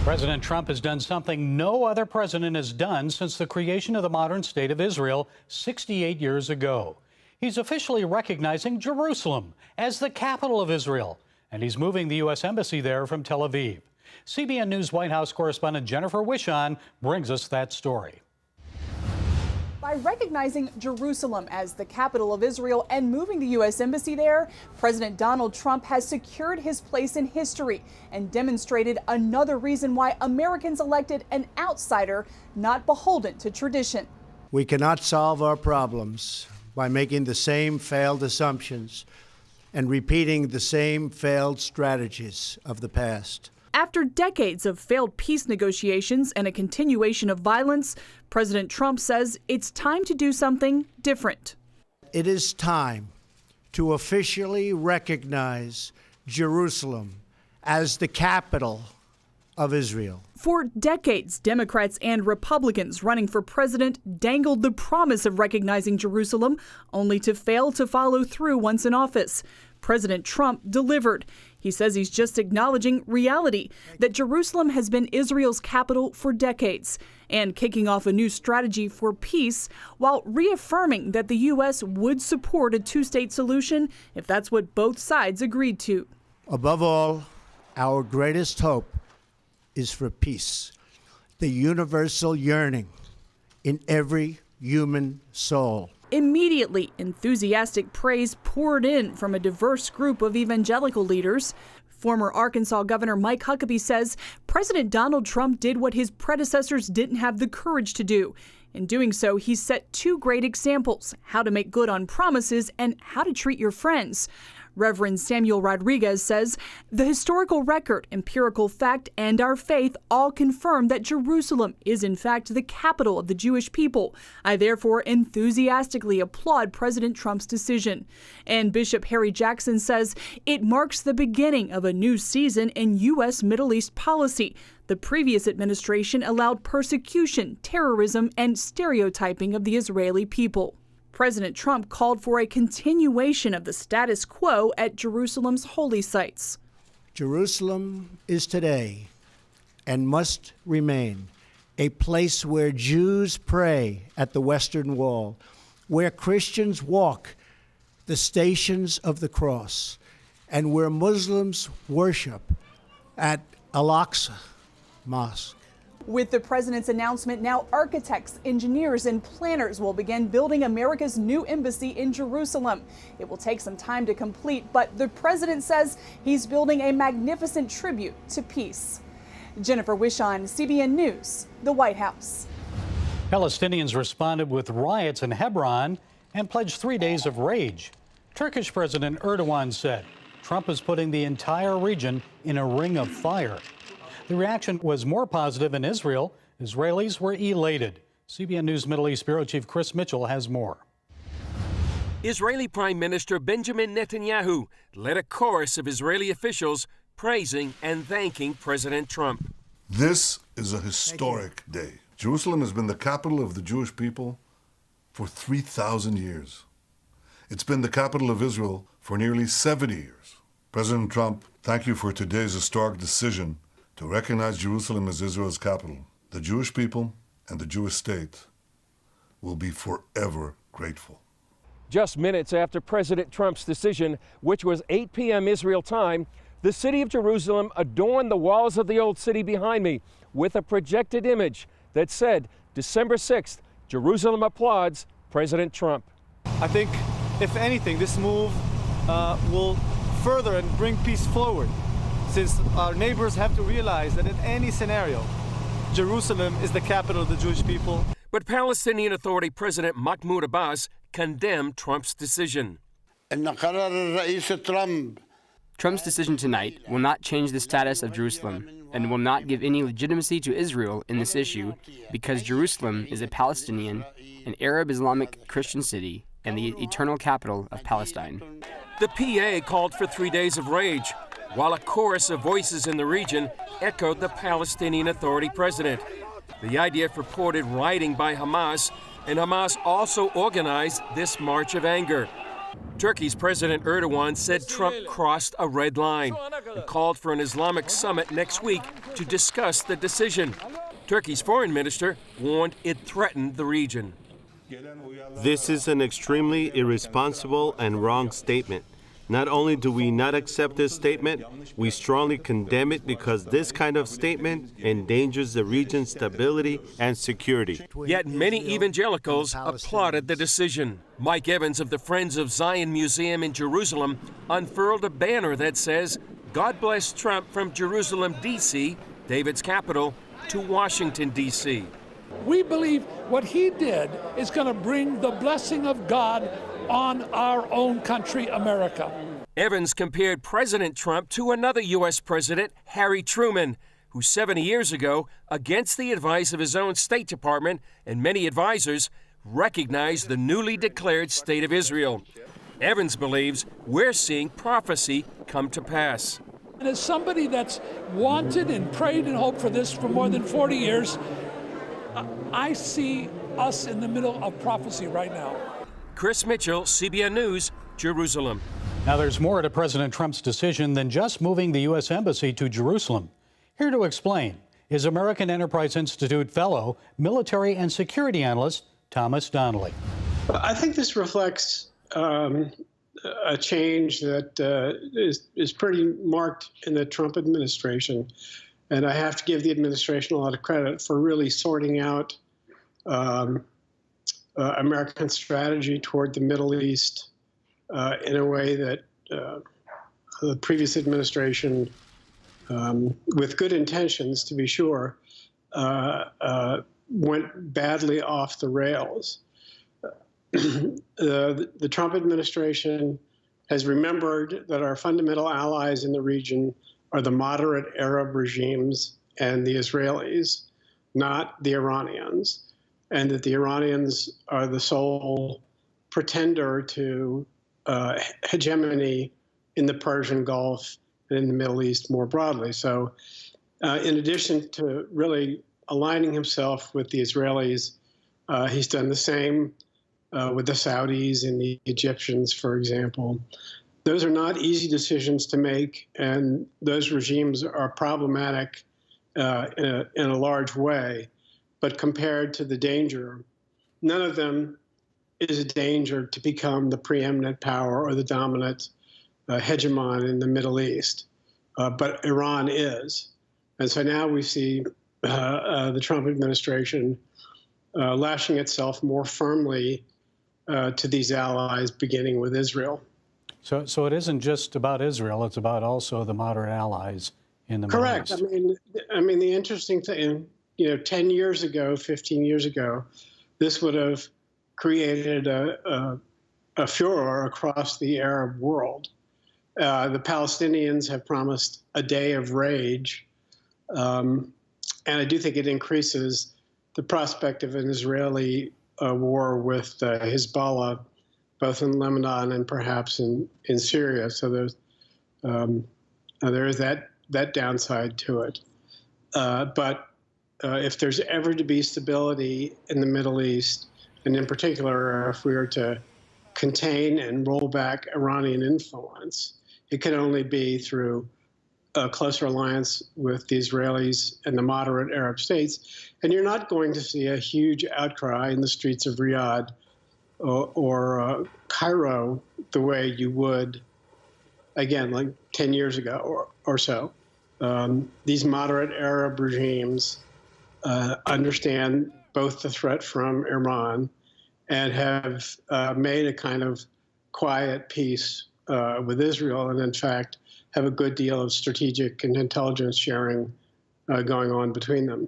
President Trump has done something no other president has done since the creation of the modern state of Israel 68 years ago. He's officially recognizing Jerusalem as the capital of Israel, and he's moving the U.S. Embassy there from Tel Aviv. CBN News White House correspondent Jennifer Wishon brings us that story. By recognizing Jerusalem as the capital of Israel and moving the U.S. Embassy there, President Donald Trump has secured his place in history and demonstrated another reason why Americans elected an outsider not beholden to tradition. We cannot solve our problems by making the same failed assumptions and repeating the same failed strategies of the past. After decades of failed peace negotiations and a continuation of violence, President Trump says it's time to do something different. It is time to officially recognize Jerusalem as the capital of Israel. For decades, Democrats and Republicans running for president dangled the promise of recognizing Jerusalem, only to fail to follow through once in office. President Trump delivered. He says he's just acknowledging reality, that Jerusalem has been Israel's capital for decades, and kicking off a new strategy for peace while reaffirming that the U.S. would support a two-state solution if that's what both sides agreed to. Above all, our greatest hope is for peace, the universal yearning in every human soul. Immediately, enthusiastic praise poured in from a diverse group of evangelical leaders. Former Arkansas Governor Mike Huckabee says President Donald Trump did what his predecessors didn't have the courage to do. In doing so, he set two great examples: how to make good on promises and how to treat your friends. Reverend Samuel Rodriguez says the historical record, empirical fact, and our faith all confirm that Jerusalem is in fact the capital of the Jewish people. I therefore enthusiastically applaud President Trump's decision. And Bishop Harry Jackson says it marks the beginning of a new season in U.S. Middle East policy. The previous administration allowed persecution, terrorism, and stereotyping of the Israeli people. President Trump called for a continuation of the status quo at Jerusalem's holy sites. Jerusalem is today and must remain a place where Jews pray at the Western Wall, where Christians walk the stations of the cross, and where Muslims worship at Al-Aqsa Mosque. With the president's announcement, now architects, engineers, and planners will begin building America's new embassy in Jerusalem. It will take some time to complete, but the president says he's building a magnificent tribute to peace. Jennifer Wishon, CBN News, the White House. Palestinians responded with riots in Hebron and pledged 3 days of rage. Turkish President Erdogan said Trump is putting the entire region in a ring of fire. The reaction was more positive in Israel. Israelis were elated. CBN News Middle East Bureau Chief Chris Mitchell has more. Israeli Prime Minister Benjamin Netanyahu led a chorus of Israeli officials praising and thanking President Trump. This is a historic day. Jerusalem has been the capital of the Jewish people for 3,000 years. It's been the capital of Israel for nearly 70 years. President Trump, thank you for today's historic decision to recognize Jerusalem as Israel's capital. The Jewish people and the Jewish state will be forever grateful. Just minutes after President Trump's decision, which was 8 p.m. Israel time, the city of Jerusalem adorned the walls of the old city behind me with a projected image that said, December 6th, Jerusalem applauds President Trump. I think, if anything, this move will further and bring peace forward, since our neighbors have to realize that in any scenario, Jerusalem is the capital of the Jewish people. But Palestinian Authority President Mahmoud Abbas condemned Trump's decision. Trump's decision tonight will not change the status of Jerusalem and will not give any legitimacy to Israel in this issue, because Jerusalem is a Palestinian, an Arab Islamic Christian city, and the eternal capital of Palestine. The PA called for 3 days of rage, while a chorus of voices in the region echoed the Palestinian Authority president. The IDF reported rioting by Hamas, and Hamas also organized this march of anger. Turkey's President Erdogan said Trump crossed a red line. and called for an Islamic summit next week to discuss the decision. Turkey's foreign minister warned it threatened the region. This is an extremely irresponsible and wrong statement. Not only do we not accept this statement, we strongly condemn it because this kind of statement endangers the region's stability and security. Yet many evangelicals applauded the decision. Mike Evans of the Friends of Zion Museum in Jerusalem unfurled a banner that says, "God bless Trump from Jerusalem, D.C., David's capital, to Washington, D.C." We believe what he did is going to bring the blessing of God on our own country, America. Evans compared President Trump to another U.S. President, Harry Truman, who 70 years ago, against the advice of his own State Department and many advisors, recognized the newly declared State of Israel. Evans believes we're seeing prophecy come to pass. And as somebody that's wanted and prayed and hoped for this for more than 40 years, I see us in the middle of prophecy right now. Chris Mitchell, CBN News, Jerusalem. Now, there's more to President Trump's decision than just moving the U.S. Embassy to Jerusalem. Here to explain is American Enterprise Institute fellow, military and security analyst Thomas Donnelly. I think this reflects a change that is pretty marked in the Trump administration. And I have to give the administration a lot of credit for really sorting out American strategy toward the Middle East in a way that the previous administration, with good intentions to be sure, went badly off the rails. The Trump administration has remembered that our fundamental allies in the region are the moderate Arab regimes and the Israelis, not the Iranians, and that the Iranians are the sole pretender to hegemony in the Persian Gulf and in the Middle East more broadly. So in addition to really aligning himself with the Israelis, he's done the same with the Saudis and the Egyptians, for example. Those are not easy decisions to make, and those regimes are problematic in a large way. But compared to the danger, none of them is a danger to become the preeminent power or the dominant hegemon in the Middle East. But Iran is. And so now we see the Trump administration lashing itself more firmly to these allies, beginning with Israel. So it isn't just about Israel, it's about also the moderate allies in the Middle East. Correct. I mean, the interesting thing, 10 years ago, 15 years ago, this would have created a furor across the Arab world. The Palestinians have promised a day of rage, and I do think it increases the prospect of an Israeli war with Hezbollah, both in Lebanon and perhaps in Syria. So there is that downside to it. But if there's ever to be stability in the Middle East, and in particular, if we are to contain and roll back Iranian influence, it can only be through a closer alliance with the Israelis and the moderate Arab states. And you're not going to see a huge outcry in the streets of Riyadh or Cairo the way you would, again, like 10 years ago or so. These moderate Arab regimes understand both the threat from Iran and have made a kind of quiet peace with Israel, and in fact have a good deal of strategic and intelligence sharing going on between them.